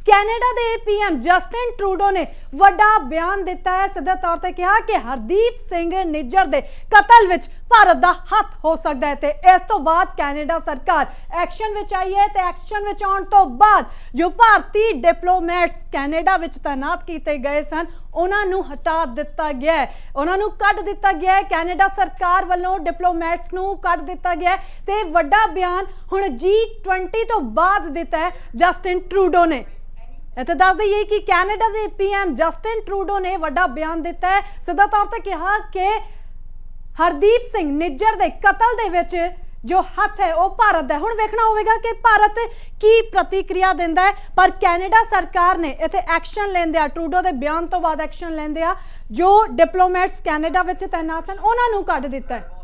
Canada के PM Justin Trudeau ने वड्डा बयान दिता है। सीधे तौर पर कहा कि हरदीप सिंह निज्जर के कतल विच भारत का हाथ हो सकता है। इस तो बाद कैनेडा सरकार एक्शन विच आई है। एक्शन विच आउण तो बाद जो भारतीय डिप्लोमैट्स कैनेडा विच तैनात किए गए सन उन्होंने हटा दिता गया है, उन्होंने कट दिता गया है। कैनेडा सरकार वालों डिप्लोमैट्स नूं कट दिता गया है ते वड्डा बयान हुण G20 तो बाद दिता है जस्टिन ट्रूडो ने। इत्थे दस दईए कि कैनेडा के पीएम जस्टिन ट्रूडो ने वड्डा बयान दिता है। सीधा तौर पर कहा कि हरदीप सिंह निज्जर के कतल दे विच जो हथ है वह भारत है। हुण वेखना होगा कि भारत की प्रतिक्रिया दिंदा है, पर कैनेडा सरकार ने इत्थे एक्शन लेंदे ट्रूडो के बयान तो बाद एक्शन लेंदे जो डिप्लोमैट्स कैनेडा विच तैनात सन उन्हां नूं कढ दिता है।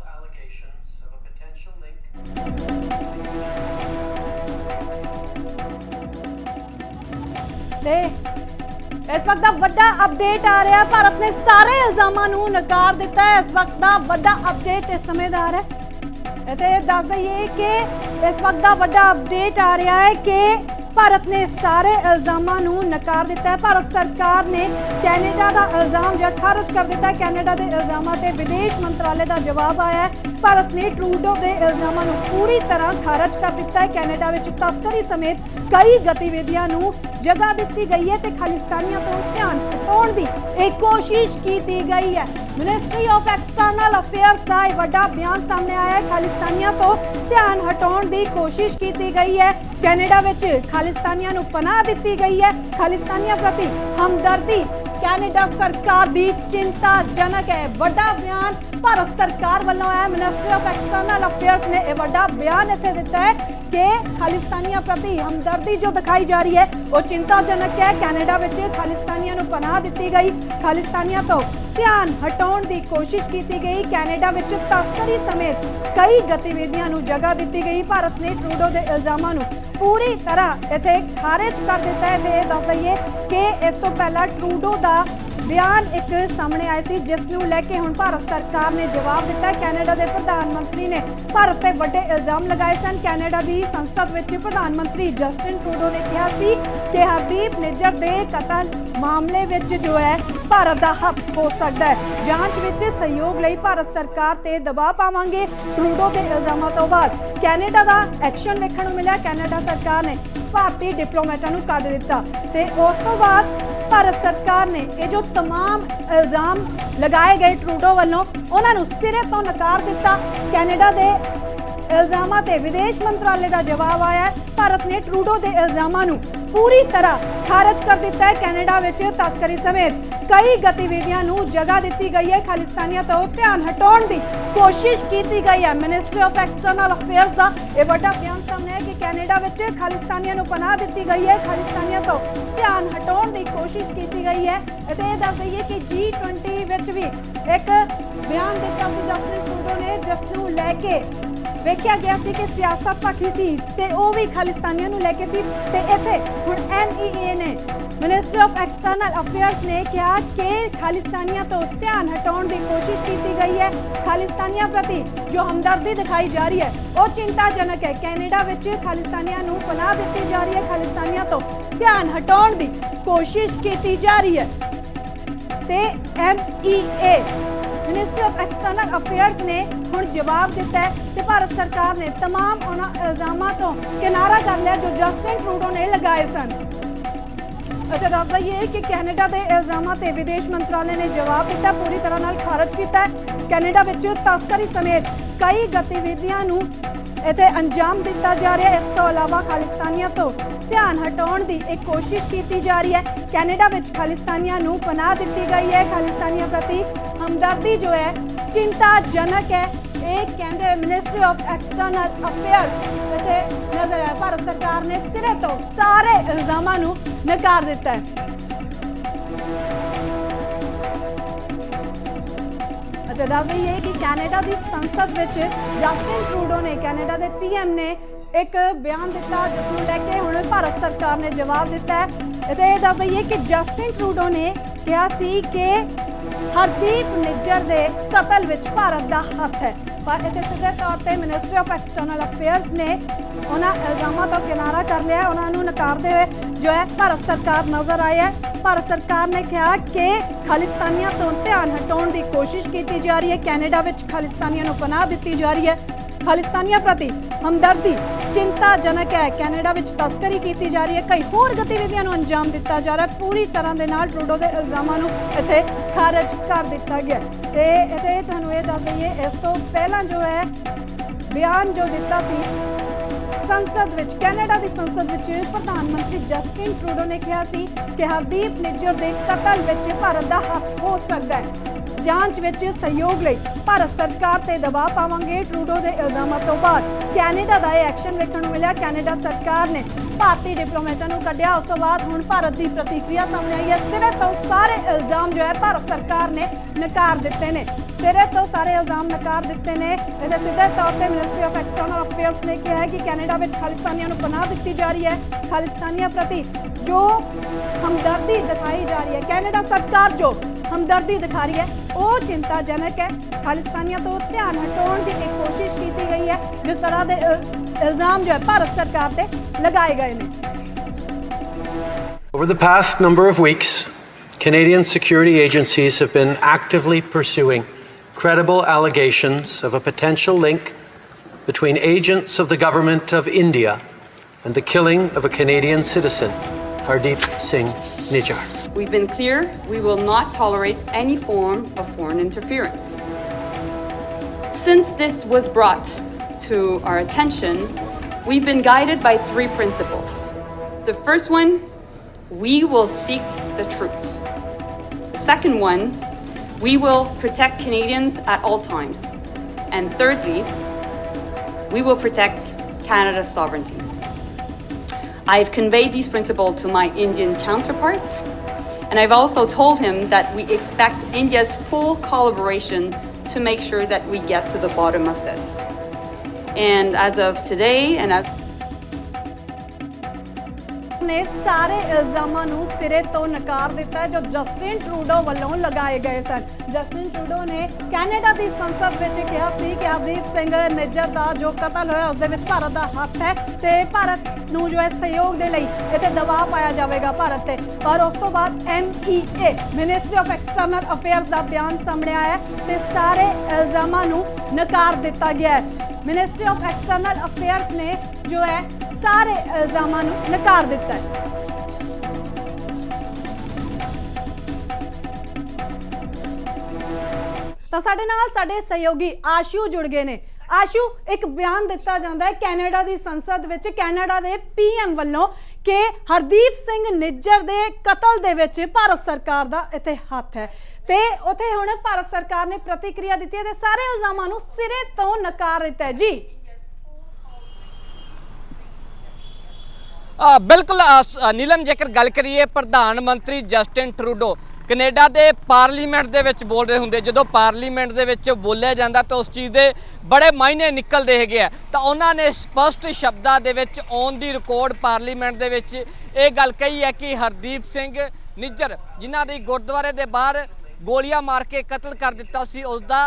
इस वक्त का वड्डा अपडेट आ रहा है, भारत ने सारे इल्जामां नूं नकार दिता है। इस वक्त का वड्डा अपडेट इस समय दा है। दस दईए कि इस वक्त का वड्डा अपडेट आ रहा है कि भारत ने सारे इल्जामां नूं नकार दिता है। भारत सरकार ने कैनेडा का इल्जाम जो खारिज कर दिता है। कैनेडा के इल्जामां ते विदेश मंत्रालय का जवाब आया है। भारत ने ट्रूडो के इल्जामां नूं पूरी तरह खारिज कर दिता है। कैनेडा विच तस्करी समेत कई गतिविधियां नूं जगह दी गई है ते खालिस्तानियों तो ध्यान हटाउण दी एक कोशिश की गई है। मिनिस्ट्री ऑफ एक्सटर्नल अफेयर्स का एक बड़ा बयान सामने आया है। खालिस्तानियों तो ध्यान हटाउण दी कोशिश की गई है। कैनेडा विच खालिस्तानियों नूं पनाह दी गई है। खालिस्तानियों प्रति हमदर्दी कैनेडा सरकार की चिंताजनक है। वड्डा बयान भारत सरकार वालों है। मिनिस्ट्री ऑफ एक्सटर्नल अफेयर्स ने यह वड्डा बयान इत्थे दिता है कि खालिस्तानियों प्रति हमदर्दी जो दिखाई जा रही है वो चिंताजनक है। कैनेडा विच खालिस्तानियों नूं पनाह दी गई, खालिस्तानियों तो ध्यान हटाउण की कोशिश की गई। कैनेडा विच तस्करी समेत कई गतिविधियां नूं जगह दी गई। भारत ने ट्रूडो के इल्जामां नूं पूरी तरह इत्थे खारिज कर दिता है। ते दस दईए कि इस तो पहला ट्रूडो का बयान एक सामने आया सी जिसनूं लैके हुण भारत सरकार ने जवाब दिता है। कैनेडा के प्रधानमंत्री ने भारत ते वड्डे इल्जाम लगाए सन। कैनेडा की संसद विच प्रधानमंत्री जस्टिन ट्रूडो ने कहा सी कि हरदीप निज्जर के कतल मामले विच जो है भारत का हक हो सकता है। जांच विच सहयोग लई भारत सरकार ते दबाव पावांगे। ट्रूडो के इल्जामां तो बाद कैनेडा का एक्शन वेखण नूं मिलिਆ। कैनेडा सरकार ने भारतीय डिप्लोमैटां नूं कढ दिता ते उस तो बाद भारत सरकार ने ये जो तमाम इल्जाम लगाए गए ट्रूडो वालों उन्होंने सिरे तो नकार दिता। कैनेडा के इल्जामां ते विदेश मंत्रालय का जवाब आया है। भारत ने ट्रूडो के इल्जामां नूं पूरी तरह खारिज कर दिता है। कैनेडा विच तस्करी समेत कई गतिविधियां नूं जगह दी गई है। खालिस्तानियों तो ध्यान हटाउण की कोशिश की गई है। मिनिस्ट्री ऑफ एक्सटर्नल अफेयर्स का यह बड़ा बयान सामने है कि कैनेडा विच खालिस्तानियों नूं पनाह दी गई है। खालिस्तानियों तो ध्यान हटाउण की कोशिश की गई है। ये दस दईए कि G20 विच भी एक बयान दिता सी जस्टिन ट्रूडो ने जिसनूं लैके वेख्या गया सी कि सियासत पक्षी सी ते वो भी खालिस्तानियों नूं लैके सी। ते इत्थे हुण MEA ने मिनिस्ट्री ऑफ एक्सटर्नल अफेयर्स ने कहा कि खालिस्तानियों तो ध्यान हटाउण की कोशिश की गई है। खालिस्तानियों प्रति जो हमदर्दी दिखाई जा रही है वो चिंताजनक है। कैनेडा विच खालिस्तानियों नूं पनाह दी जा रही है। खालिस्तानियों तो ध्यान हटाउण की कोशिश की जा रही है। ते MEA ministry of external affairs ने हुण जवाब दिता है ते भारत सरकार ने तमाम उन्हां इल्जामां तो किनारा कर लिया जो जस्टिन ट्रूडो ने लगाए सन। अच्छा दस दईए कि कैनेडा के इल्जामां ते विदेश मंत्रालय ने जवाब दिता, पूरी तरह नाल खारिज किया है। कैनेडा विच तस्करी समेत कई गतिविधियां नूं इत्थे अंजाम दिता जा रहा है। इस तो अलावा खालिस्तानियों तो ध्यान हटाउण की एक कोशिश की जा रही है। कैनेडा विच खालिस्तानियों नूं पनाह दी गई है। खालिस्तानियों प्रति हमदर्दी जो है चिंताजनक है। एक कहते मिनिस्ट्री ऑफ एक्सटर्नल अफेयर्स नजर आया। भारत सरकार ने सिरे तो सारे इल्जामां नूं नकार दिता है। अच्छा दस दईए कि कैनेडा की संसद विच जस्टिन ट्रूडो ने कैनेडा के पीएम ने एक बयान दिता जिसनूं लैके हुण भारत सरकार ने जवाब दिता है। ते दस दईए कि जस्टिन ट्रूडो ने कहा सी कि हरदीप निज्जर के कतल विच भारत का हथ है। पर इसे सीधे तौर पर मिनिस्ट्री ऑफ एक्सटर्नल अफेयर्स ने उन्होंने इल्जामों तो किनारा कर लिया। उन्होंने नकारते हुए जो है भारत सरकार नजर आई है। भारत सरकार ने कहा कि खालिस्तानियों तो ध्यान हटाने की कोशिश की जा रही है। कैनेडा में खालिस्तानियों को पनाह दी जा रही है। खालिस्तानियों प्रति हमदर्दी चिंताजनक है। कैनेडा में तस्करी की जा रही है। कई होर गतिविधियों को अंजाम दिता जा रहा है। पूरी तरह के नाल ट्रूडो के इल्जामों इत्थे खारिज कर दिता गया। तो इत्थे तुहानूं ये दस दईए इस तो पहला जो है बयान जो दिता सी संसद विच कैनेडा की संसद विच प्रधानमंत्री जस्टिन ट्रूडो ने कहा सी कि हरदीप निज्जर के कतल विच भारत का हथ हो सकता है। जांच विच सहयोग लई भारत सरकार ते दबाव पावांगे। ट्रूडो के इल्जामों तो बाद कैनेडा का यह एक्शन वेखण नूं मिलिया। कैनेडा सरकार ने भारतीय डिप्लोमेटां नूं कढिया। उस तो बाद हुण भारत की प्रतिक्रिया सामने आई है। सिरे तो सारे इल्जाम जो है भारत सरकार ने नकार दिते ने। सिरे तो सारे इल्जाम नकार दिते ने। इहदे सीधे तौर पर मिनिस्ट्री ऑफ एक्सटर्नल अफेयर्स ने कहा है कि कैनेडा में खालिस्तानियों को पनाह दी जा रही है। खालिस्तानियों प्रति जो हमदर्दी दिखाई जा रही है, कैनेडा सरकार जो हमदर्दी दिखा रही है वो चिंताजनक है। खालिस्तानियों तो ध्यान हटाने की एक कोशिश की गई है। जिस तरह के इल्जाम जो है भारत सरकार पे लगाए गए हैं। Over the past number of weeks, Canadian security agencies have been actively pursuing credible allegations of a potential link between agents of the government of India and the killing of a Canadian citizen, Hardeep Singh Nijjar. We've been clear we will not tolerate any form of foreign interference. Since this was brought to our attention, we've been guided by three principles. The first one, we will seek the truth. The second one, we will protect Canadians at all times. And thirdly, we will protect Canada's sovereignty. I've conveyed these principles to my Indian counterpart, and I've also told him that we expect India's full collaboration to make sure that we get to the bottom of this. And as of today, and as ने सारे इल्जामों नूं सिरे तो नकार दिता है जो Justin Trudeau वालों लगाए गए सन। जस्टिन ट्रूडो ने कैनेडा की संसद में कहा सी कि हरदीप सिंह निज्जर का जो कतल होया उस दे विच भारत का हाथ है ते भारत नूं जो है सहयोग दे लई इत्थे दबाव पाया जाएगा भारत ते। और उस तो बाद MEA ministry of external affairs का बयान सामने आया ते सारे इल्जामों नूं नकार दिता गया है। मिनिस्ट्री ऑफ एक्सटर्नल अफेयर्स ने जो है सारे इल्जामों नूं नकार दिता है। तो साडे नाल साडे सहयोगी आशू जुड़ गए ने। आशू, एक बयान दिता जाता है कैनेडा की संसद विच कैनेडा के PM वालों कि हरदीप सिंह निज्जर के कतल दे विच भारत सरकार का इत्थे हथ है ते उत्थे हुण भारत सरकार ने प्रतिक्रिया दी है ते सारे इल्जामां नूं सिरे तो नकार दिता है। जी बिल्कुल नीलम, जेकर गल करिए प्रधानमंत्री जस्टिन ट्रूडो कनेडा के पार्लीमेंट दे विच बोल रहे होंगे, जो पार्लीमेंट दे विच बोलिया जाता तो उस चीज़ के बड़े मायने निकलते है। तो उन्होंने स्पष्ट शब्दों के which on the record parliament दे विच ये गल कही है कि हरदीप सिंह निज्जर जिन्हां दी गुरुद्वारे के बाहर गोलियां मार के कतल कर दिता सी, उसका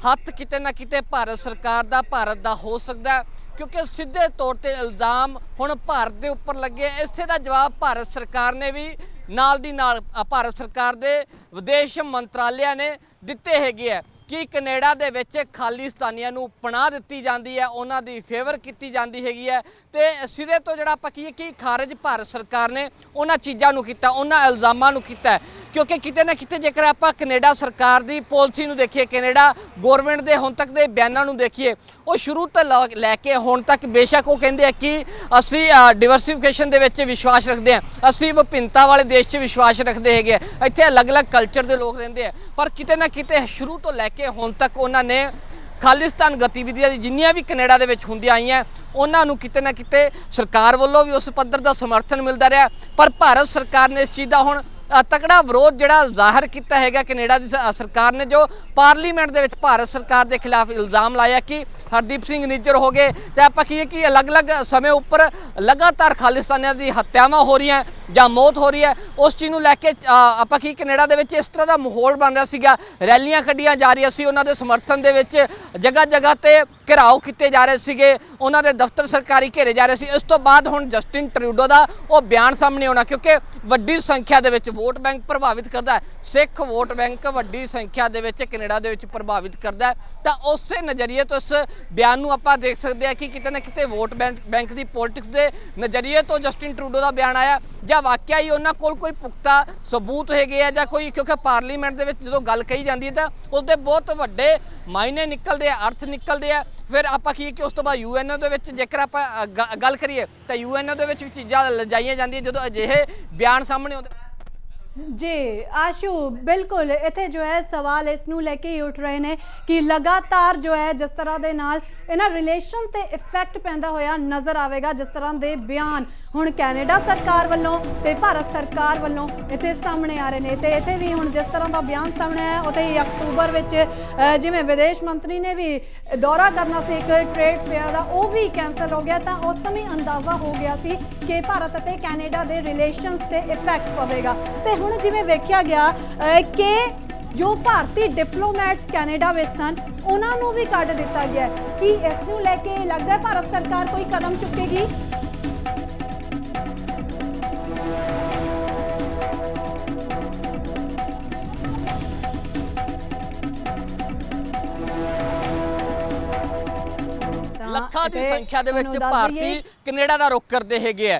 हथ किते ना किते भारत सरकार का भारत का हो सकता है, क्योंकि सीधे तौर पर इल्जाम हुण भारत के उपर लगे। इसे का जवाब भारत सरकार ने भी नाल दी नाल भारत सरकार के विदेश मंत्रालय ने दिते है कि कनेडा दे विच खालिस्तानियां नूं पनाह दित्ती जांदी है, उन्हां दी फेवर कीती जांदी हैगी है ते सिरे तो जिहड़ा आपां कहीए कि खारिज भारत सरकार ने उन्हां चीज़ां नूं कीता, उन्हां इल्जामां नूं कीता है। क्योंकि किते ना किते जेकर आपां कनेडा सरकार की पॉलिसी नूं देखिए, कनेडा गौरमेंट के हुण तक के बयानों नूं देखिए, वो शुरू तो लैके हुण तक बेशक वो कहिंदे कि असीं डिवर्सीफिकेशन दे विच विश्वास रखते हैं, असीं विभिन्नता वाले देश 'च विश्वास रखते हैगे, इत्थे अलग अलग कल्चर के लोग रहिंदे हैं, पर किते ना किते शुरू तो लैके हुण तक उन्होंने खालिस्तान गतिविधियां जिन्नियां भी कनेडा दे विच हुंदियां आईयां उन्होंने किते ना किते सरकार वालों भी उस पद्धर का समर्थन मिलता रहा, पर भारत सरकार ने इस चीज़ का हुण तगड़ा विरोध जिहड़ा जाहिर किया है। कनेडा की सरकार ने जो पार्लीमेंट दे विच भारत सरकार के खिलाफ इल्जाम लाया कि हरदीप सिंह निज्जर हो गए, चाहे आप कहिए कि अलग अलग समय उपर लगातार खालिस्तानियों की हत्यावां हो रही हैं, ਜਾਂ ਮੌਤ ਹੋ ਰਹੀ ਹੈ, ਉਸ ਚੀਜ਼ ਨੂੰ ਲੈ ਕੇ ਆਪਾਂ ਕੀ ਕੈਨੇਡਾ ਦੇ ਵਿੱਚ ਇਸ ਤਰ੍ਹਾਂ ਦਾ ਮਾਹੌਲ ਬਣ ਰਿਹਾ ਸੀਗਾ। ਰੈਲੀਆਂ ਕੱਢੀਆਂ ਜਾ ਰਹੀਆਂ ਸੀ, ਉਹਨਾਂ ਦੇ ਸਮਰਥਨ ਦੇ ਵਿੱਚ ਜਗ੍ਹਾ ਜਗ੍ਹਾ ਤੇ ਘਿਰਾਓ ਕੀਤੇ ਜਾ ਰਹੇ ਸੀਗੇ, ਉਹਨਾਂ ਦੇ ਦਫ਼ਤਰ ਸਰਕਾਰੀ ਘੇਰੇ ਜਾ ਰਹੇ ਸੀ। ਇਸ ਤੋਂ ਬਾਅਦ ਹੁਣ ਜਸਟਿਨ ਟਰੂਡੋ ਦਾ ਉਹ ਬਿਆਨ ਸਾਹਮਣੇ ਆਉਣਾ, ਕਿਉਂਕਿ ਵੱਡੀ ਸੰਖਿਆ ਦੇ ਵਿੱਚ ਵੋਟ ਬੈਂਕ ਪ੍ਰਭਾਵਿਤ ਕਰਦਾ ਹੈ, ਸਿੱਖ ਵੋਟ ਬੈਂਕ ਵੱਡੀ ਸੰਖਿਆ ਦੇ ਵਿੱਚ ਕੈਨੇਡਾ ਦੇ ਵਿੱਚ ਪ੍ਰਭਾਵਿਤ ਕਰਦਾ ਹੈ। ਤਾਂ ਉਸੇ ਨਜ਼ਰੀਏ ਤੋਂ ਇਸ ਬਿਆਨ ਨੂੰ ਆਪਾਂ ਦੇਖ ਸਕਦੇ ਹਾਂ ਕਿ ਕਿਤੇ ਨਾ ਕਿਤੇ ਵੋਟ ਬੈਂਕ ਦੀ ਪੋਲਿਟਿਕਸ ਦੇ ਨਜ਼ਰੀਏ ਤੋਂ ਜਸਟਿਨ ਟਰੂਡੋ ਦਾ ਬਿਆਨ ਆਇਆ, ਜਾਂ ਵਾਕਿਆ ਹੀ ਉਹਨਾਂ ਕੋਲ ਕੋਈ ਪੁਖਤਾ ਸਬੂਤ ਹੈਗੇ ਆ, ਜਾਂ ਕੋਈ, ਕਿਉਂਕਿ ਪਾਰਲੀਮੈਂਟ ਦੇ ਵਿੱਚ ਜਦੋਂ ਗੱਲ ਕਹੀ ਜਾਂਦੀ ਹੈ ਤਾਂ ਉਸਦੇ ਬਹੁਤ ਵੱਡੇ ਮਾਇਨੇ ਨਿਕਲਦੇ ਆ, ਅਰਥ ਨਿਕਲਦੇ ਆ। ਫਿਰ ਆਪਾਂ ਕੀ ਕਿ ਉਸ ਤੋਂ ਬਾਅਦ UNO ਦੇ ਵਿੱਚ ਜੇਕਰ ਆਪਾਂ ਗੱਲ ਕਰੀਏ ਤਾਂ UNO ਦੇ ਵਿੱਚ ਵੀ ਚੀਜ਼ਾਂ ਲਿਜਾਈਆਂ ਜਾਂਦੀਆਂ ਜਦੋਂ ਅਜਿਹੇ ਬਿਆਨ ਸਾਹਮਣੇ ਆਉਂਦੇ। जी आशु, बिल्कुल इत्थे जो है सवाल इस नूं लेके ही उठ रहे ने कि लगातार जो है जिस तरह दे नाल इन्हां रिलेशन ते इफेक्ट पैंदा होया नज़र आवेगा, जिस तरह दे बयान हुण कैनेडा सरकार वल्लों ते भारत सरकार वल्लों इत्थे सामने आ रहे ने। ते इत्थे भी हुण जिस तरह दा बयान सामने आया उत्ते ही अक्तूबर विच जिवें विदेश मंत्री ने भी दौरा करना सी एक ट्रेड फेयर दा, वो भी कैंसल हो गया। तां उस समय अंदाज़ा हो गया सी कि भारत अते कैनेडा दे रिलेशनस ते इफेक्ट पवेगा। ते ਹੁਣ ਜਿਵੇਂ ਵੇਖਿਆ ਗਿਆ ਕਿ ਜੋ ਭਾਰਤੀ ਡਿਪਲੋਮੈਟਸ ਕੈਨੇਡਾ ਵਿੱਚ ਸਨ ਉਹਨਾਂ ਨੂੰ ਵੀ ਕੱਢ ਦਿੱਤਾ ਗਿਆ। ਕਿ ਇਸ ਨੂੰ ਲੈ ਕੇ ਲੱਗਦਾ ਭਾਰਤ ਸਰਕਾਰ ਕੋਈ ਕਦਮ ਚੁੱਕੇਗੀ? ਲੱਖਾਂ ਦੀ ਸੰਖਿਆ ਦੇ ਵਿੱਚ ਭਾਰਤੀ ਕੈਨੇਡਾ ਦਾ ਰੁਖ ਕਰਦੇ ਹੈਗੇ ਆ।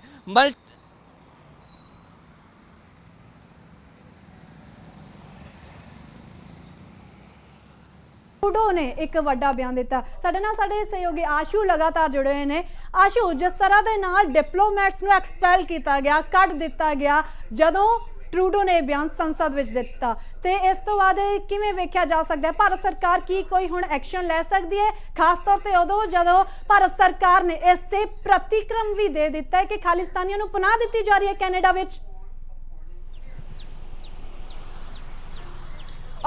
ਟਰੂਡੋ ਨੇ ਇੱਕ ਵੱਡਾ ਬਿਆਨ ਦਿੱਤਾ। ਸਾਡੇ ਨਾਲ ਸਾਡੇ ਸਹਿਯੋਗੀ ਆਸ਼ੂ ਲਗਾਤਾਰ ਜੁੜੇ ਹੋਏ ਨੇ। ਆਸ਼ੂ, ਜਿਸ ਤਰ੍ਹਾਂ ਦੇ ਨਾਲ ਡਿਪਲੋਮੈਟਸ ਨੂੰ ਐਕਸਪੈਲ ਕੀਤਾ ਗਿਆ, ਕੱਢ ਦਿੱਤਾ ਗਿਆ ਜਦੋਂ ਟਰੂਡੋ ਨੇ ਬਿਆਨ ਸੰਸਦ ਵਿੱਚ ਦਿੱਤਾ, ਤੇ ਇਸ ਤੋਂ ਬਾਅਦ ਕਿਵੇਂ ਵੇਖਿਆ ਜਾ ਸਕਦਾ ਹੈ ਭਾਰਤ ਸਰਕਾਰ ਕੀ ਕੋਈ ਹੁਣ ਐਕਸ਼ਨ ਲੈ ਸਕਦੀ ਹੈ, ਖਾਸ ਤੌਰ ਤੇ ਉਦੋਂ ਜਦੋਂ ਭਾਰਤ ਸਰਕਾਰ ਨੇ ਇਸ ਤੇ ਪ੍ਰਤੀਕਰਮ ਵੀ ਦੇ ਦਿੱਤਾ ਹੈ ਕਿ ਖਾਲਿਸਤਾਨੀਆਂ ਨੂੰ ਪਨਾਹ ਦਿੱਤੀ ਜਾ ਰਹੀ ਹੈ ਕੈਨੇਡਾ ਵਿੱਚ?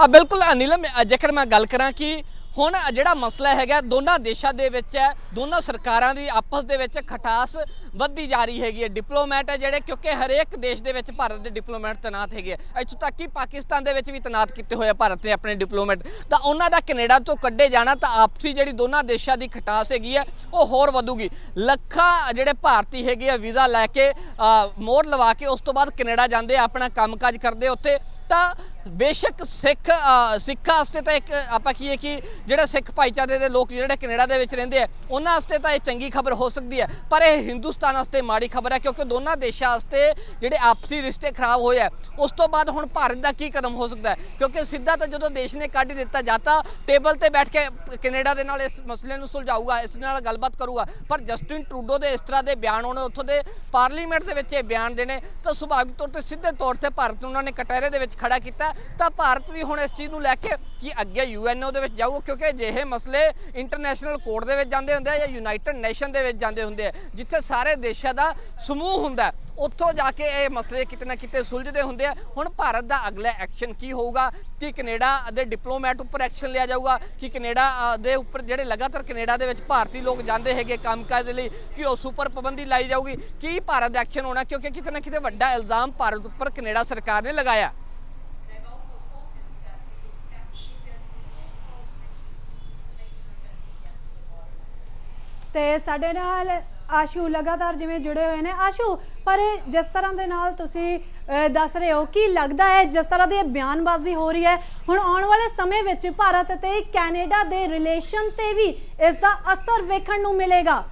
ਬਿਲकुल नीलम, जेकर मैं गल करा कि ਹੁਣ ਜਿਹੜਾ ਮਸਲਾ ਹੈਗਾ ਦੋਨਾਂ ਦੇਸ਼ਾਂ ਦੇ ਵਿੱਚ ਹੈ, ਦੋਨਾਂ ਸਰਕਾਰਾਂ ਦੀ ਆਪਸ ਦੇ ਵਿੱਚ ਖਟਾਸ ਵੱਧਦੀ ਜਾ ਰਹੀ ਹੈਗੀ ਹੈ। ਡਿਪਲੋਮੈਟ ਹੈ ਜਿਹੜੇ, ਕਿਉਂਕਿ ਹਰੇਕ ਦੇਸ਼ ਦੇ ਵਿੱਚ ਭਾਰਤ ਦੇ ਡਿਪਲੋਮੈਟ ਤੈਨਾਤ ਹੈਗੇ ਆ, ਇੱਥੋਂ ਤੱਕ ਕਿ ਪਾਕਿਸਤਾਨ ਦੇ ਵਿੱਚ ਵੀ ਤੈਨਾਤ ਕੀਤੇ ਹੋਏ ਆ ਭਾਰਤ ਨੇ ਆਪਣੇ ਡਿਪਲੋਮੈਟ। ਤਾਂ ਉਹਨਾਂ ਦਾ ਕੈਨੇਡਾ ਤੋਂ ਕੱਢੇ ਜਾਣਾ ਤਾਂ ਆਪਸੀ ਜਿਹੜੀ ਦੋਨਾਂ ਦੇਸ਼ਾਂ ਦੀ ਖਟਾਸ ਹੈਗੀ ਹੈ ਉਹ ਹੋਰ ਵਧੂਗੀ। ਲੱਖਾਂ ਜਿਹੜੇ ਭਾਰਤੀ ਹੈਗੇ ਆ ਵੀਜ਼ਾ ਲੈ ਕੇ ਮੋਹਰ ਲਵਾ ਕੇ ਉਸ ਤੋਂ ਬਾਅਦ ਕੈਨੇਡਾ ਜਾਂਦੇ, ਆਪਣਾ ਕੰਮਕਾਜ ਕਰਦੇ ਉੱਥੇ। ਤਾਂ ਬੇਸ਼ੱਕ ਸਿੱਖਾਂ ਵਾਸਤੇ ਤਾਂ ਇੱਕ ਆਪਾਂ ਕੀ ਹੈ ਕਿ ਜਿਹੜੇ ਸਿੱਖ ਭਾਈਚਾਰੇ ਦੇ ਲੋਕ ਜਿਹੜੇ ਕੈਨੇਡਾ ਦੇ ਵਿੱਚ ਰਹਿੰਦੇ ਆ ਉਹਨਾਂ ਵਾਸਤੇ ਤਾਂ ਇਹ ਚੰਗੀ ਖਬਰ ਹੋ ਸਕਦੀ ਹੈ, ਪਰ ਇਹ ਹਿੰਦੁਸਤਾਨ ਵਾਸਤੇ ਮਾੜੀ ਖਬਰ ਹੈ, ਕਿਉਂਕਿ ਦੋਨਾਂ ਦੇਸ਼ਾਂ ਵਾਸਤੇ ਜਿਹੜੇ ਆਪਸੀ ਰਿਸ਼ਤੇ ਖਰਾਬ ਹੋਏ ਆ। ਉਸ ਤੋਂ ਬਾਅਦ ਹੁਣ ਭਾਰਤ ਦਾ ਕੀ ਕਦਮ ਹੋ ਸਕਦਾ ਹੈ, ਕਿਉਂਕਿ ਸਿੱਧਾ ਤਾਂ ਜਦੋਂ ਦੇਸ਼ ਨੇ ਕੱਢ ਦਿੱਤਾ ਜਾਂ ਤਾਂ ਟੇਬਲ ਤੇ ਬੈਠ ਕੇ ਕੈਨੇਡਾ ਦੇ ਨਾਲ ਇਸ ਮਸਲੇ ਨੂੰ ਸੁਲਝਾਊਗਾ, ਇਸ ਨਾਲ ਗੱਲਬਾਤ ਕਰੂਗਾ। ਪਰ ਜਸਟਿਨ ਟਰੂਡੋ ਦੇ ਇਸ ਤਰ੍ਹਾਂ ਦੇ ਬਿਆਨ ਹੋਣੇ, ਉੱਥੋਂ ਦੇ ਪਾਰਲੀਮੈਂਟ ਦੇ ਵਿੱਚ ਇਹ ਬਿਆਨ ਦੇਣੇ, ਤਾਂ ਸੁਭਾਵਿਕ ਤੌਰ ਤੇ ਸਿੱਧੇ ਤੌਰ ਤੇ ਭਾਰਤ ਨੂੰ ਉਹਨਾਂ ਨੇ ਕਟਹਿਰੇ ਦੇ ਵਿੱਚ ਖੜਾ ਕੀਤਾ। ਤਾਂ ਭਾਰਤ ਵੀ ਹੁਣ ਇਸ ਚੀਜ਼ ਨੂੰ ਲੈ ਕੇ ਕਿ ਅੱਗੇ UNO ਦੇ ਵਿੱਚ ਜਾਊਗਾ, ਕਿਉਂਕਿ ਅਜਿਹੇ ਮਸਲੇ ਇੰਟਰਨੈਸ਼ਨਲ ਕੋਰਟ ਦੇ ਵਿੱਚ ਜਾਂਦੇ ਹੁੰਦੇ ਆ ਜਾਂ ਯੂਨਾਈਟਿਡ ਨੇਸ਼ਨ ਦੇ ਵਿੱਚ ਜਾਂਦੇ ਹੁੰਦੇ ਆ, ਜਿੱਥੇ ਸਾਰੇ ਦੇਸ਼ਾਂ ਦਾ ਸਮੂਹ ਹੁੰਦਾ, ਉੱਥੋਂ ਜਾ ਕੇ ਇਹ ਮਸਲੇ ਕਿਤੇ ਨਾ ਕਿਤੇ ਸੁਲਝਦੇ ਹੁੰਦੇ ਆ। ਹੁਣ ਭਾਰਤ ਦਾ ਅਗਲਾ ਐਕਸ਼ਨ ਕੀ ਹੋਊਗਾ, ਕਿ ਕੈਨੇਡਾ ਦੇ ਡਿਪਲੋਮੈਟ ਉੱਪਰ ਐਕਸ਼ਨ ਲਿਆ ਜਾਊਗਾ, ਕਿ ਕੈਨੇਡਾ ਦੇ ਉੱਪਰ ਜਿਹੜੇ ਲਗਾਤਾਰ ਕੈਨੇਡਾ ਦੇ ਵਿੱਚ ਭਾਰਤੀ ਲੋਕ ਜਾਂਦੇ ਹੈਗੇ ਕੰਮਕਾਜ ਦੇ ਲਈ, ਕਿ ਉਸ ਉੱਪਰ ਪਾਬੰਦੀ ਲਾਈ ਜਾਊਗੀ, ਕੀ ਭਾਰਤ ਦਾ ਐਕਸ਼ਨ ਹੋਣਾ, ਕਿਉਂਕਿ ਕਿਤੇ ਨਾ ਕਿਤੇ ਵੱਡਾ ਇਲਜ਼ਾਮ ਭਾਰਤ ਉੱਪਰ ਕੈਨੇਡਾ ਸਰਕਾਰ ਨੇ ਲਗਾਇਆ। ਤੇ ਸਾਡੇ ਨਾਲ ਆਸ਼ੂ ਲਗਾਤਾਰ ਜਿਵੇਂ ਜੁੜੇ ਹੋਏ ਨੇ। ਆਸ਼ੂ, ਪਰ ਜਿਸ ਤਰ੍ਹਾਂ ਦੇ ਨਾਲ ਤੁਸੀਂ ਦੱਸ ਰਹੇ ਹੋ, ਕੀ ਲੱਗਦਾ ਹੈ ਜਿਸ ਤਰ੍ਹਾਂ ਦੀ ਬਿਆਨਬਾਜ਼ੀ ਹੋ ਰਹੀ ਹੈ ਹੁਣ ਆਉਣ ਵਾਲੇ ਸਮੇਂ ਵਿੱਚ ਭਾਰਤ ਅਤੇ ਕੈਨੇਡਾ ਦੇ ਰਿਲੇਸ਼ਨ ਤੇ ਵੀ ਇਸ ਦਾ ਅਸਰ ਵੇਖਣ ਨੂੰ ਮਿਲੇਗਾ?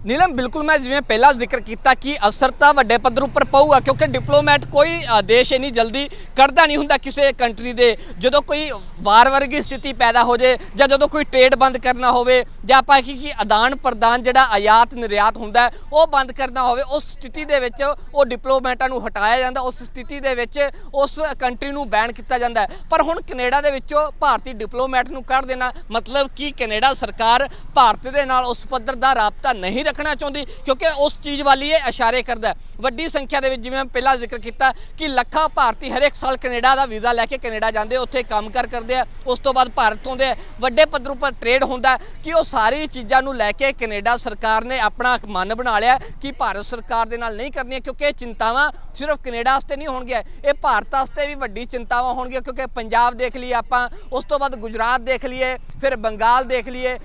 नीलम, बिल्कुल मैं जिवें पहला जिक्र किया कि असर तो वड्डे पद्धर उपर पऊगा, क्योंकि डिप्लोमैट कोई देश इन्नी जल्दी करता नहीं हुंदा किसी कंट्री दे। जदों कोई वार वर्गी स्थिति पैदा हो जाए जां जदों कोई ट्रेड बंद करना होवे जां आपां कि आदान प्रदान जिहड़ा आयात निर्यात हुंदा है वो बंद करना होवे, उस स्थिति दे विच वो डिप्लोमैटां नूं हटाया जांदा, उस स्थिति दे विच उस कंट्री नूं बैन किया जांदा है। पर हुण कैनेडा दे विचों भारती डिप्लोमैट नूं कढ देना मतलब कि कैनेडा सरकार भारत दे नाल उस पद्धर दा राबता नहीं रख ਰੱਖਣਾ ਚਾਹੁੰਦੀ, क्योंकि उस चीज़ वाल ही इशारे करता है। ਵੱਡੀ संख्या ਦੇ ਵਿੱਚ ਜਿਵੇਂ ਪਹਿਲਾਂ ਜ਼ਿਕਰ ਕੀਤਾ ਕਿ ਲੱਖਾਂ ਭਾਰਤੀ ਹਰ ਇੱਕ ਸਾਲ ਕੈਨੇਡਾ ਦਾ ਵੀਜ਼ਾ ਲੈ ਕੇ ਕੈਨੇਡਾ ਜਾਂਦੇ, ਉੱਥੇ ਕੰਮਕਾਰ ਕਰਦੇ ਆ, ਉਸ ਤੋਂ ਬਾਅਦ ਭਾਰਤ ਆਉਂਦੇ ਆ, ਵੱਡੇ ਪੱਧਰ ਉੱਪਰ ਟ੍ਰੇਡ ਹੁੰਦਾ ਕਿ ਉਹ ਸਾਰੀ ਚੀਜ਼ਾਂ ਨੂੰ ਲੈ ਕੇ ਕੈਨੇਡਾ ਸਰਕਾਰ ਨੇ ਆਪਣਾ ਮਨ ਬਣਾ ਲਿਆ ਕਿ ਭਾਰਤ ਸਰਕਾਰ ਦੇ ਨਾਲ ਨਹੀਂ ਕਰਨੀਆਂ, ਕਿਉਂਕਿ ਇਹ ਚਿੰਤਾਵਾਂ ਸਿਰਫ ਕੈਨੇਡਾ ਵਾਸਤੇ ਨਹੀਂ ਹੋਣਗੀਆਂ, ਇਹ ਭਾਰਤ ਵਾਸਤੇ ਵੀ ਵੱਡੀ ਚਿੰਤਾਵਾਂ ਹੋਣਗੀਆਂ। ਕਿਉਂਕਿ ਪੰਜਾਬ ਦੇਖ ਲਈਏ ਆਪਾਂ, ਉਸ ਤੋਂ ਬਾਅਦ ਗੁਜਰਾਤ ਦੇਖ ਲਈਏ, ਫਿਰ ਬੰਗਾਲ ਦੇਖ ਲਈਏ,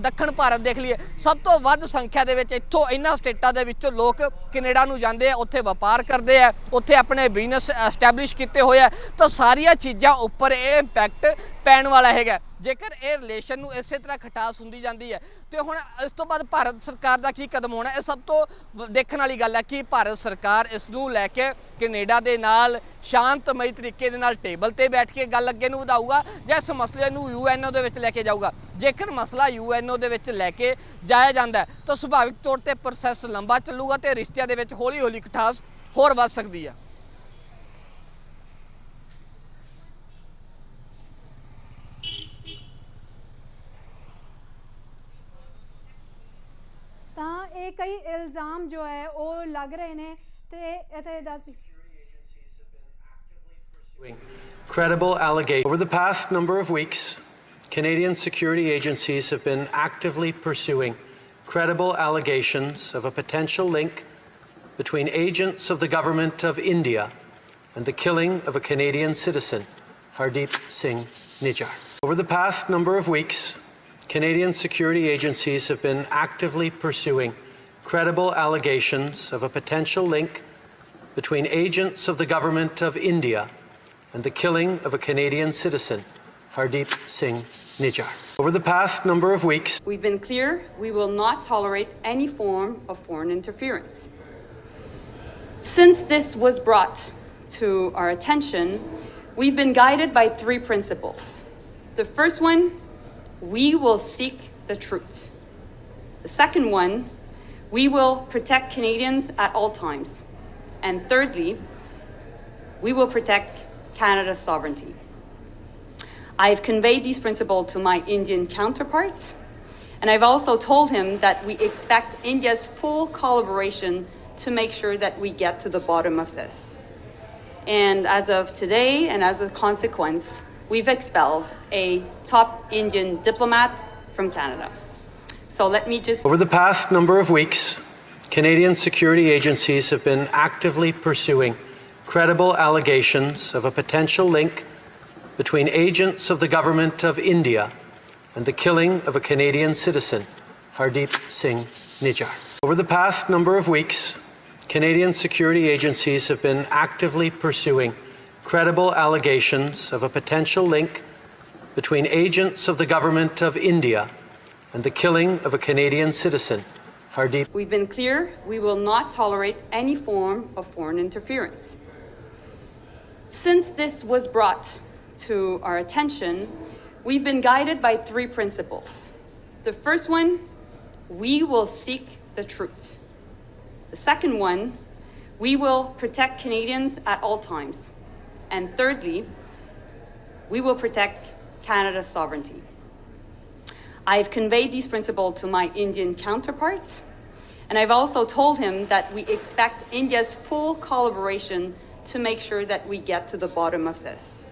ਦੱਖਣ ਭਾਰਤ ਦੇਖ ਲਈਏ, ਸਭ ਤੋਂ ਵੱਧ ਸੰਖਿਆ ਦੇ ਵਿੱਚ ਇੱਥੋਂ ਇਹਨਾਂ ਸਟੇਟਾਂ ਦੇ ਵਿੱਚੋਂ ਲੋਕ ਕੈਨੇਡਾ ਨੂੰ ਜਾਂਦੇ ਆ, ਉੱਥੇ ਵਪਾਰ ਕਰਦੇ ਆ, ਉੱਥੇ ਆਪਣੇ ਬਿਜ਼ਨਸ ਐਸਟੈਬਲਿਸ਼ ਕੀਤੇ ਹੋਏ ਆ। ਤਾਂ ਸਾਰੀਆਂ ਚੀਜ਼ਾਂ ਉੱਪਰ ਇਹ ਇੰਪੈਕਟ ਪੈਣ ਵਾਲਾ ਹੈਗਾ ਜੇਕਰ ਇਹ ਰਿਲੇਸ਼ਨ ਨੂੰ ਇਸੇ ਤਰ੍ਹਾਂ ਖਟਾਸ ਹੁੰਦੀ ਜਾਂਦੀ ਹੈ। ਤੇ ਹੁਣ ਇਸ ਤੋਂ ਬਾਅਦ ਭਾਰਤ ਸਰਕਾਰ ਦਾ ਕੀ ਕਦਮ ਹੋਣਾ, ਇਹ ਸਭ ਤੋਂ ਦੇਖਣ ਵਾਲੀ ਗੱਲ ਹੈ ਕਿ ਭਾਰਤ ਸਰਕਾਰ ਇਸ ਨੂੰ ਲੈ ਕੇ ਕੈਨੇਡਾ ਦੇ ਨਾਲ ਸ਼ਾਂਤਮਈ ਤਰੀਕੇ ਦੇ ਨਾਲ ਟੇਬਲ ਤੇ ਬੈਠ ਕੇ ਗੱਲ ਅੱਗੇ ਨੂੰ ਵਧਾਊਗਾ ਜਾਂ ਇਸ ਮਸਲੇ ਨੂੰ UNO ਦੇ ਵਿੱਚ ਲੈ ਕੇ ਜਾਊਗਾ। ਜੇਕਰ ਮਸਲਾ UNO ਦੇ ਵਿੱਚ ਲੈ ਕੇ ਜਾਇਆ ਜਾਂਦਾ ਤਾਂ ਸੁਭਾਵਿਕ ਤੌਰ ਤੇ ਪ੍ਰੋਸੈਸ ਲੰਬਾ ਚੱਲੂਗਾ ਤੇ ਰਿਸ਼ਤਿਆਂ ਦੇ ਵਿੱਚ ਹੌਲੀ ਹੌਲੀ ਖਟਾਸ ਹੋਰ ਵੱਧ ਸਕਦੀ ਹੈ। ਤਾਂ ਇਹ ਕਈ ਇਲਜ਼ਾਮ ਜੋ ਹੈ ਉਹ ਲੱਗ ਰਹੇ ਨੇ ਤੇ ਇੱਥੇ ਦੱਸ credible allegations. Over the past number of weeks, Canadian security agencies have been actively pursuing credible allegations of a potential link between agents of the government of India and the killing of a Canadian citizen, Hardeep Singh Nijjar. Over the past number of weeks, Canadian security agencies have been actively pursuing credible allegations of a potential link between agents of the government of India and the killing of a Canadian citizen, Hardeep Singh Nijjar. Over the past number of weeks, We've been clear we will not tolerate any form of foreign interference. Since this was brought to our attention, we've been guided by three principles. The first one, we will seek the truth. The second one, we will protect Canadians at all times. And thirdly, we will protect Canada's sovereignty. I have conveyed these principles to my Indian counterpart, and I've also told him that we expect India's full collaboration to make sure that we get to the bottom of this. And as of today, and as a consequence, we've expelled a top Indian diplomat from Canada. So let me just... Over the past number of weeks, Canadian security agencies have been actively pursuing credible allegations of a potential link between agents of the government of India and the killing of a Canadian citizen, Hardeep Singh Nijjar. Over the past number of weeks, Canadian security agencies have been actively pursuing credible allegations of a potential link between agents of the government of India and the killing of a Canadian citizen, Hardeep. We've been clear we will not tolerate any form of foreign interference. Since this was brought to our attention, we've been guided by three principles. The first one, we will seek the truth. The second one, we will protect Canadians at all times. And thirdly, we will protect Canada's sovereignty. I have conveyed these principles to my Indian counterpart, and I've also told him that we expect India's full collaboration to make sure that we get to the bottom of this.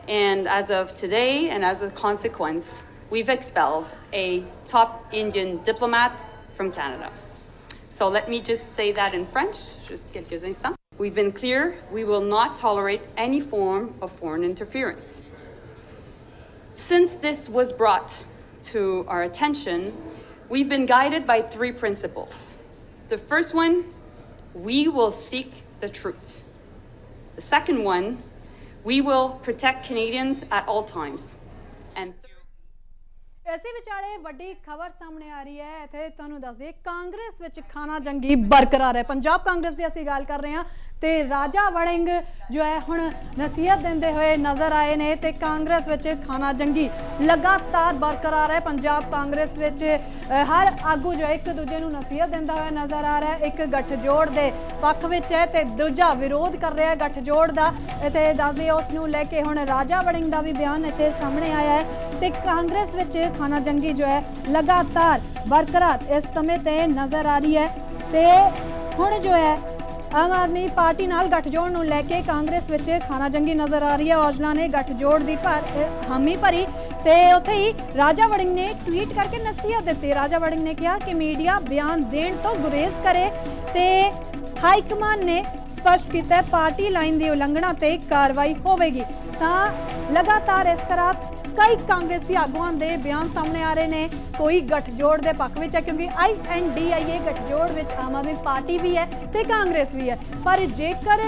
And as of today, and as a consequence, we've expelled a top Indian diplomat from Canada. So let me just say that in French, just quelques instants. We've been clear we will not tolerate any form of foreign interference. Since this was brought to our attention, we've been guided by three principles. The first one, we will seek the truth. The second one, we will protect Canadians at all times. And ਇਸੇ ਵਿਚਾਲੇ ਵੱਡੀ ਖਬਰ ਸਾਹਮਣੇ ਆ ਰਹੀ ਹੈ। ਇੱਥੇ ਤੁਹਾਨੂੰ ਦੱਸ ਦਈਏ ਕਾਂਗਰਸ ਵਿੱਚ ਖਾਨਾ ਜੰਗੀ ਬਰਕਰਾਰ ਹੈ। ਪੰਜਾਬ ਕਾਂਗਰਸ ਦੀ ਅਸੀਂ ਗੱਲ ਕਰ ਰਹੇ ਹਾਂ ਤੇ ਰਾਜਾ ਵੜਿੰਗ ਜੋ ਹੈ ਹੁਣ ਨਸੀਹਤ ਦਿੰਦੇ ਹੋਏ ਨਜ਼ਰ ਆਏ ਨੇ ਤੇ ਕਾਂਗਰਸ ਵਿੱਚ ਖਾਨਾ ਜੰਗੀ ਲਗਾਤਾਰ ਬਰਕਰਾਰ ਹੈ। ਪੰਜਾਬ ਕਾਂਗਰਸ ਵਿੱਚ ਹਰ ਆਗੂ ਜੋ ਇੱਕ ਦੂਜੇ ਨੂੰ ਨਸੀਹਤ ਦਿੰਦਾ ਹੋਇਆ ਨਜ਼ਰ ਆ ਰਿਹਾ ਹੈ। ਇੱਕ ਗੱਠਜੋੜ ਦੇ ਪੱਖ ਵਿੱਚ ਹੈ ਤੇ ਦੂਜਾ ਵਿਰੋਧ ਕਰ ਰਿਹਾ ਗੱਠਜੋੜ ਦਾ। ਇੱਥੇ ਦੱਸ ਦਈਏ ਉਸ ਨੂੰ ਲੈ ਕੇ ਹੁਣ ਰਾਜਾ ਵੜਿੰਗ ਦਾ ਵੀ ਬਿਆਨ ਇੱਥੇ ਸਾਹਮਣੇ ਆਇਆ ਹੈ ਤੇ ਕਾਂਗਰਸ ਵਿੱਚ ਖਾਨਾ ਜੰਗੀ ਜੋ ਹੈ ਲਗਾਤਾਰ ਬਰਕਰਾਰ ਇਸ ਸਮੇਂ ਤੇ ਨਜ਼ਰ ਆ ਰਹੀ ਹੈ ਤੇ ਹੁਣ ਜੋ ਹੈ ਆਮ ਆਦਮੀ ਪਾਰਟੀ ਨਾਲ ਗੱਠਜੋੜ ਨੂੰ ਲੈ ਕੇ ਕਾਂਗਰਸ ਵਿੱਚ ਖਾਨਾ ਜੰਗੀ ਨਜ਼ਰ ਆ ਰਹੀ ਹੈ। ਔਜਲਾ ਨੇ ਗੱਠਜੋੜ ਦੀ ਹਾਮੀ ਭਰੀ ਤੇ ਉੱਥੇ ਹੀ ਰਾਜਾ ਵੜਿੰਗ ਨੇ ਟਵੀਟ ਕਰਕੇ ਨਸੀਹਤ ਦਿੱਤੀ। ਰਾਜਾ ਵੜਿੰਗ ਨੇ ਕਿਹਾ ਕਿ ਮੀਡੀਆ ਬਿਆਨ ਦੇਣ ਤੋਂ ਗੁਰੇਜ਼ ਕਰੇ ਤੇ ਹਾਈ ਕਮਾਨ ਨੇ ਸਪਸ਼ਟ ਕੀਤਾ ਪਾਰਟੀ ਲਾਈਨ ਦੀ ਉਲੰਘਣਾ ਤੇ ਕਾਰਵਾਈ ਹੋਵੇਗੀ। ਤਾਂ ਲਗਾਤਾਰ ਇਸ ਤਰ੍ਹਾਂ ਕਈ ਕਾਂਗਰਸੀ ਆਗੂਆਂ ਦੇ ਬਿਆਨ ਸਾਹਮਣੇ ਆ ਰਹੇ ਨੇ। ਕੋਈ ਗੱਠਜੋੜ ਦੇ ਪੱਖ ਵਿੱਚ ਹੈ ਕਿਉਂਕਿ INDIA ਗੱਠਜੋੜ ਵਿੱਚ ਆਮ ਆਦਮੀ ਪਾਰਟੀ ਵੀ ਹੈ ਤੇ ਕਾਂਗਰਸ ਵੀ ਹੈ, ਪਰ ਜੇਕਰ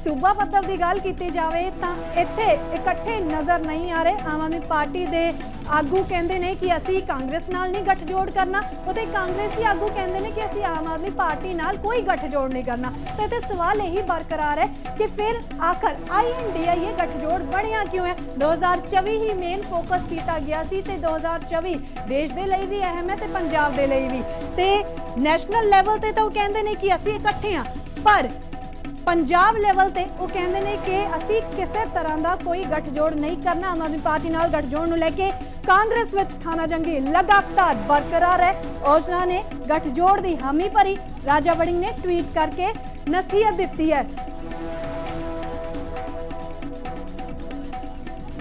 ਸੂਬਾ ਪੱਧਰ ਦੀ ਗੱਲ ਕੀਤੀ ਜਾਵੇ ਤਾਂ ਇੱਥੇ ਇਕੱਠੇ ਨਜ਼ਰ ਨਹੀਂ ਆ ਰਹੇ। ਆਮ ਆਦਮੀ ਪਾਰਟੀ ਦੇ ਆਗੂ ਕਹਿੰਦੇ ਨੇ ਕਿ ਅਸੀਂ ਕਾਂਗਰਸ ਨਾਲ ਨਹੀਂ ਗੱਠਜੋੜ ਕਰਨਾ, ਉਤੇ ਕਾਂਗਰਸੀ ਆਗੂ ਕਹਿੰਦੇ ਨੇ ਕਿ ਅਸੀਂ ਆਮ ਆਦਮੀ ਪਾਰਟੀ ਨਾਲ ਕੋਈ ਗੱਠਜੋੜ ਨਹੀਂ ਕਰਨਾ। ਤੇ ਇੱਥੇ ਸਵਾਲ ਇਹੀ ਬਰਕਰਾਰ ਹੈ ਕਿ ਫਿਰ ਆਖਰ INDIA ਗੱਠਜੋੜ ਬਣਿਆ ਕਿਉਂ ਹੈ। 2024 ਹੀ ਮੇਨ ਫੋਕਸ ਕੀਤਾ ਗਿਆ ਸੀ ਤੇ 2024 ਦੇਸ਼ ਦੇ ਲਈ ਵੀ ਅਹਿਮ ਹੈ ਤੇ ਪੰਜਾਬ ਦੇ ਲਈ ਵੀ, ਤੇ ਨੈਸ਼ਨਲ ਲੈਵਲ ਤੇ ਤਾਂ ਉਹ ਕਹਿੰਦੇ ਨੇ ਕਿ ਅਸੀਂ ਇਕੱਠੇ ਹਾਂ, ਪਰ ਪੰਜਾਬ ਲੈਵਲ ਤੇ ਉਹ ਕਹਿੰਦੇ ਨੇ ਕਿ ਅਸੀਂ ਕਿਸੇ ਤਰ੍ਹਾਂ ਦਾ ਕੋਈ ਗੱਠਜੋੜ ਨਹੀਂ ਕਰਨਾ। ਆਮ ਆਦਮੀ ਪਾਰਟੀ ਨਾਲ ਗੱਠਜੋੜ ਨੂੰ ਲੈ ਕੇ ਕਾਂਗਰਸ ਵਿੱਚ ਖਾਨਾ ਜੰਗੀ ਲਗਾਤਾਰ ਬਰਕਰਾਰ ਹੈ। ਔਜਲਾ ਨੇ ਗੱਠਜੋੜ ਦੀ ਹਾਮੀ ਭਰੀ, ਰਾਜਾ ਵੜਿੰਗ ਨੇ ਟਵੀਟ ਕਰਕੇ ਨਸੀਹਤ ਦਿੱਤੀ ਹੈ।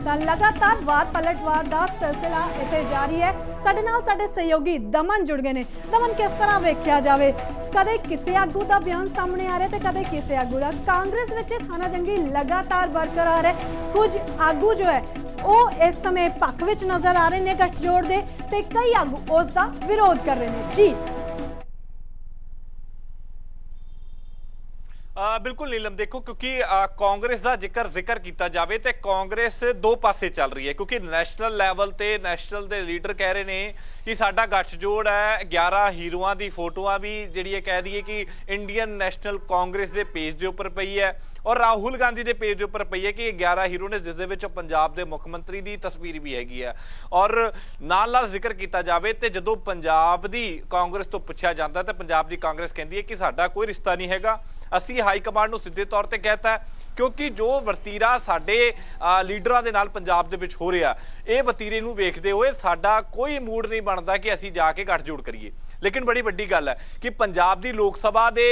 ਤਾਂ ਲਗਾਤਾਰ ਵਾਰ ਪਲਟਵਾਰ ਦਾ ਸਿਲਸਿਲਾ ਇੱਥੇ ਜਾਰੀ ਹੈ। ਸਾਡੇ ਨਾਲ ਸਾਡੇ ਸਹਿਯੋਗੀ ਦਮਨ ਜੁੜ ਗਏ ਨੇ। ਦਮਨ, ਕਿਸ ਤਰ੍ਹਾਂ ਵੇਖਿਆ ਜਾਵੇ, ਕਦੇ ਕਿਸੇ ਆਗੂ ਦਾ ਬਿਆਨ ਸਾਹਮਣੇ ਆ ਰਿਹਾ ਤੇ ਕਦੇ ਕਿਸੇ ਆਗੂ ਦਾ। ਕਾਂਗਰਸ ਵਿੱਚ ਖਾਨਾ ਜੰਗੀ ਲਗਾਤਾਰ ਬਰਕਰਾਰ ਹੈ। ਕੁਝ ਆਗੂ ਜੋ ਹੈ ਉਹ ਇਸ ਸਮੇਂ ਪੱਖ ਵਿੱਚ ਨਜ਼ਰ ਆ ਰਹੇ ਨੇ ਗੱਠਜੋੜ ਦੇ ਤੇ ਕਈ ਆਗੂ ਉਸ ਦਾ ਵਿਰੋਧ ਕਰ ਰਹੇ ਨੇ। ਜੀ बिल्कुल नीलम, देखो क्योंकि कांग्रेस का जिक्र किया जाए तो कांग्रेस दो पासे चल रही है, क्योंकि नैशनल लैवल ते नैशनल दे लीडर कह रहे हैं कि साडा गठजोड़ है। 11 हीरोआं दी फोटोआं भी जिहड़ी कह दईए कि इंडियन नैशनल कांग्रेस के पेज के उपर पई है और राहुल गांधी के पेज के उपर पई है कि 11 हीरो ने, जिस दे विच पंजाब के मुख मंत्री की तस्वीर भी हैगी है। और नाल जिक्र किया जाए तो जदों पंजाब की कांग्रेस तो पुछया जाता है तो पंजाब की कांग्रेस कहती है कि साडा कोई रिश्ता नहीं हैगा, असीं हाई कमांड नूं सीधे तौर पर कहता है, क्योंकि जो वरतीरा साडे लीडरां दे नाल पंजाब दे विच हो रहा, ये वतीरे नूं वेखदे होए साडा कोई मूड नहीं बनता कि असीं जाके गठजोड़ करिए। लेकिन बड़ी वड्डी गल है कि पंजाब की लोक सभा के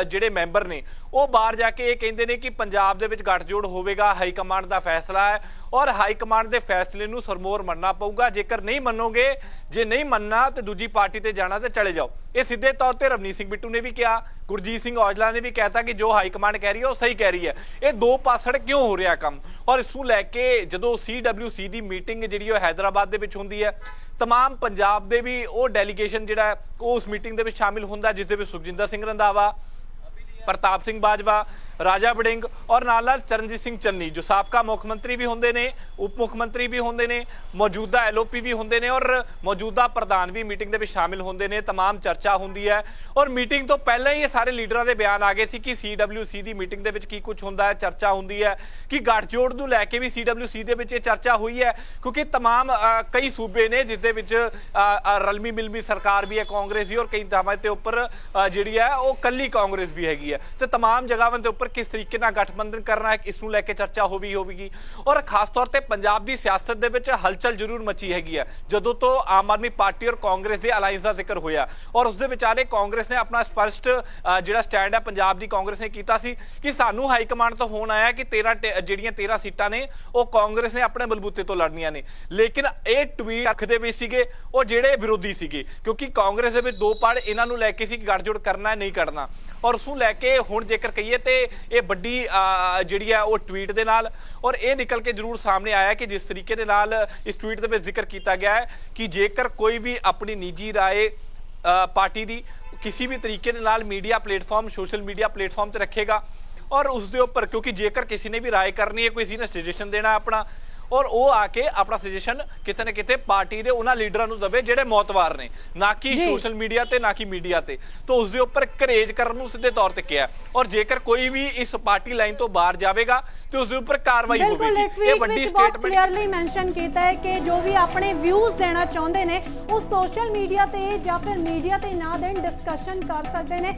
जिहड़े मैंबर ने वो बाहर जाके ये कहते हैं कि पंजाब दे विच गठजोड़ होवेगा, हाई कमांड का फैसला है और हाई कमांड के फैसले नूं सरमोर मनना पऊगा। जेकर नहीं मनोगे, जे नहीं मनना तो दूजी पार्टी ते जाना तो चले जाओ। ये सीधे तौर पर रवनीत सिंह बिट्टू ने भी कहा, गुरजीत सिंह औजला ने भी कहता कि जो हाई कमांड कह रही है वो सही कह रही है। ये दो पासड़ क्यों हो रहा काम, और इसनूं लैके जदों CWC की मीटिंग जिहड़ी हैदराबाद दे विच हुंदी है, तमाम पंजाब दे भी वो डेलीगेशन जिहड़ा वो उस मीटिंग दे विच शामिल हुंदा, जिस दे विच सुखजिंदर सिंह रंधावा, प्रताप सिंह बाजवा, राजा वड़िंग और नाल चरणजीत सिंह चन्नी जो साबका मुख मंत्री भी होंदे ने, उप मुख मंत्री भी होंदे ने, मौजूदा LOP भी होंदे ने और मौजूदा प्रधान भी मीटिंग दे विच शामिल होंदे ने। तमाम चर्चा होंदी है और मीटिंग तो पहले ही ये सारे लीडरां दे बयान आ गए सी कि CWC की मीटिंग दे विच की कुछ होंदा है, चर्चा होंदी है कि गठजोड़ नूं लैके भी CWC दे विच चर्चा हुई है, क्योंकि तमाम कई सूबे ने जिस दे विच रलमी मिलमी सरकार भी है कांग्रेस की और कई थावां ते उपर जिहड़ी है वो कल्ली कांग्रेस भी हैगी है। तो तमाम जगहां दे उपर किस तरीके नाल गठबंधन करना है इसनूं लैके चर्चा होगी और खास तौर पर पंजाब की सियासत दे विच हलचल जरूर मची हैगी है जदों तो आम आदमी पार्टी और कांग्रेस के अलायंस का जिक्र होया और उस दे विचाले कांग्रेस ने अपना स्पष्ट जिहड़ा स्टैंड है पंजाब की कांग्रेस ने कीता सी कि सानू हाई कमांड तो फोन आया कि 13 सीटां ने वो कांग्रेस ने अपने बलबूते तो लड़नियां ने। लेकिन ये ट्वीट रखते भी सीगे वो जिहड़े विरोधी सीगे, क्योंकि कांग्रेस दे विच दो पड़ इन्हां नूं लैके सी कि गठजोड़ करना है नहीं करना, और उसनूं लैके हुण जेकर कहिए तो ये बड़ी जिहड़ी है वो ट्वीट दे नाल और ये निकल के जरूर सामने आया कि जिस तरीके दे नाल इस ट्वीट दे विच जिक्र किया गया है कि जेकर कोई भी अपनी निजी राय पार्टी दी किसी भी तरीके दे नाल media platform social media platform ते रखेगा और उस दे उपर, क्योंकि जेकर किसी ने भी राय करनी है, किसी ने सजेशन देना है अपना और वो आके अपना सजेशन किते न किते पार्टी दे उन्हां लीडरां नूं दवे जिहड़े मौतवार ने, ना कि सोशल मीडिया ते ना कि मीडिया ते। तो उस दे उपर घरेज करन नूं सीधे तौर ते किया और जेकर कोई भी इस पार्टी लाइन तो बाहर जाएगा तो उस दे उपर कार्रवाई होगी। ये बड़ी स्टेटमेंट क्लियरली मेंशन कीता है कि जो भी अपने व्यूज देना चाहुंदे ने वो सोशल मीडिया ते या फिर मीडिया ते ना देन डिस्कशन कर सकते हैं।